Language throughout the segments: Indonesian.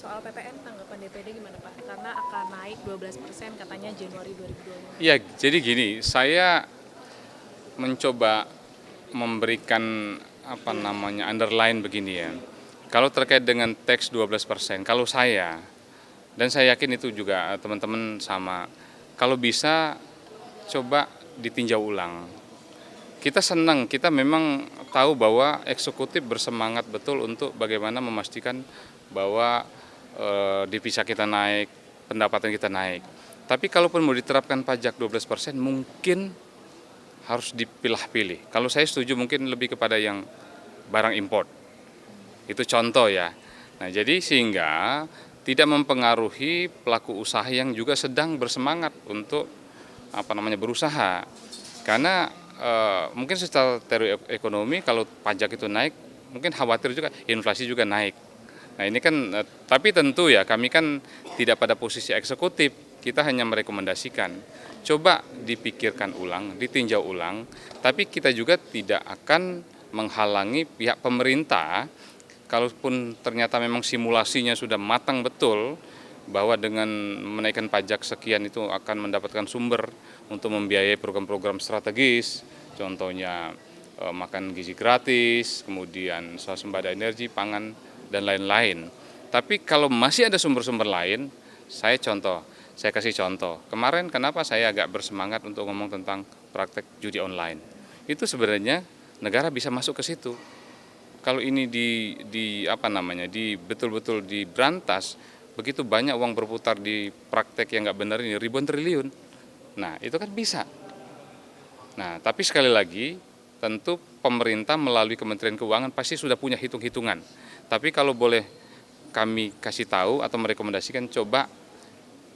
Soal PPN tanggapan DPD gimana Pak? Karena akan naik 12% katanya Januari 2025. Ya, jadi gini, saya mencoba memberikan underline begini ya. Kalau terkait dengan teks 12%, kalau saya dan saya yakin itu juga teman-teman sama, kalau bisa coba ditinjau ulang. Kita senang, kita memang tahu bahwa eksekutif bersemangat betul untuk bagaimana memastikan bahwa devisa kita naik, pendapatan kita naik. Tapi kalaupun mau diterapkan pajak 12%, mungkin harus dipilah-pilih. Kalau saya setuju mungkin lebih kepada yang barang import. Itu contoh ya. Nah, jadi sehingga tidak mempengaruhi pelaku usaha yang juga sedang bersemangat untuk berusaha. Karena mungkin secara teori ekonomi kalau pajak itu naik, mungkin khawatir juga inflasi juga naik. Nah, ini kan tapi tentu ya kami kan tidak pada posisi eksekutif, kita hanya merekomendasikan. Coba dipikirkan ulang, ditinjau ulang, tapi kita juga tidak akan menghalangi pihak pemerintah kalaupun ternyata memang simulasinya sudah matang betul bahwa dengan menaikkan pajak sekian itu akan mendapatkan sumber untuk membiayai program-program strategis, contohnya makan gizi gratis, kemudian swasembada energi, pangan, dan lain-lain. Tapi kalau masih ada sumber-sumber lain, saya kasih contoh. Kemarin kenapa saya agak bersemangat untuk ngomong tentang praktek judi online. Itu sebenarnya negara bisa masuk ke situ. Kalau ini betul-betul diberantas, begitu banyak uang berputar di praktek yang nggak benar ini, ribuan triliun. Nah, itu kan bisa. Nah, tapi sekali lagi, tentu pemerintah melalui Kementerian Keuangan pasti sudah punya hitung-hitungan. Tapi kalau boleh kami kasih tahu atau merekomendasikan, coba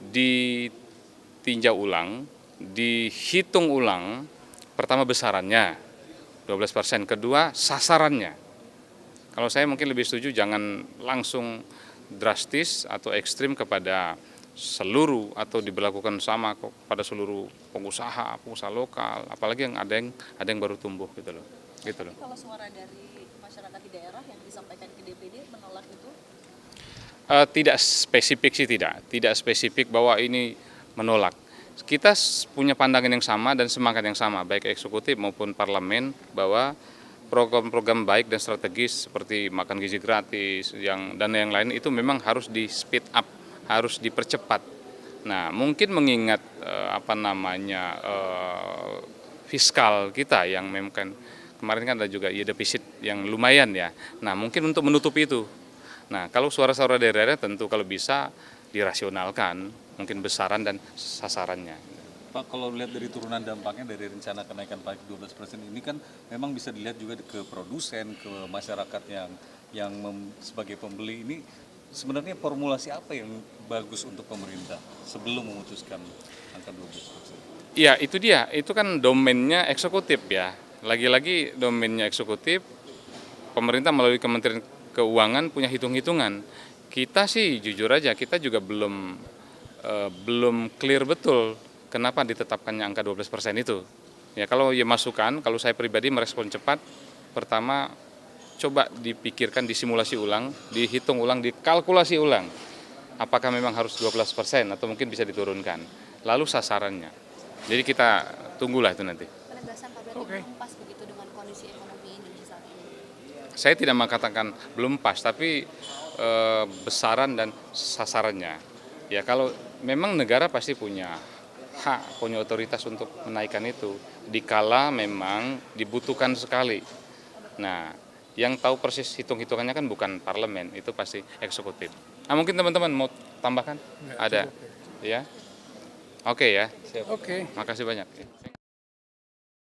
ditinjau ulang, dihitung ulang, pertama besarannya 12%, kedua sasarannya. Kalau saya mungkin lebih setuju jangan langsung drastis atau ekstrim kepada seluruh atau diberlakukan sama pada seluruh pengusaha lokal, apalagi yang ada yang baru tumbuh gitu loh. Kalau suara dari masyarakat di daerah yang disampaikan ke DPD menolak itu? Tidak spesifik sih, tidak spesifik bahwa ini menolak. Kita punya pandangan yang sama dan semangat yang sama, baik eksekutif maupun parlemen, bahwa program-program baik dan strategis seperti makan gizi gratis dan yang lain itu memang harus di speed up, harus dipercepat. Nah, mungkin mengingat fiskal kita yang memang kemarin kan ada juga defisit yang lumayan ya. Nah, mungkin untuk menutupi itu. Nah, kalau suara-suara daerah tentu kalau bisa dirasionalkan, mungkin besaran dan sasarannya. Pak, kalau lihat dari turunan dampaknya dari rencana kenaikan pajak 12% ini kan memang bisa dilihat juga ke produsen, ke masyarakat yang sebagai pembeli ini, sebenarnya formulasi apa yang bagus untuk pemerintah sebelum memutuskan angka 12%? Ya, itu dia. Itu kan domainnya eksekutif ya. Lagi-lagi domainnya eksekutif, pemerintah melalui Kementerian Keuangan punya hitung-hitungan. Kita sih jujur aja, kita juga belum clear betul kenapa ditetapkannya angka 12% itu. Ya, kalau masukan, kalau saya pribadi merespon cepat, pertama coba dipikirkan, disimulasi ulang, dihitung ulang, dikalkulasi ulang. Apakah memang harus 12% atau mungkin bisa diturunkan. Lalu sasarannya. Jadi kita tunggulah itu nanti. Penegasan Pak berarti belum pas begitu dengan kondisi ekonomi Indonesia saat ini? Saya tidak mengatakan belum pas, tapi besaran dan sasarannya. Ya, kalau memang negara pasti punya hak, punya otoritas untuk menaikkan itu, dikala memang dibutuhkan sekali. Nah, yang tahu persis hitung-hitungannya kan bukan parlemen, itu pasti eksekutif. Nah, mungkin teman-teman mau tambahkan? Ada? Ya? Oke ya. Oke. Makasih banyak.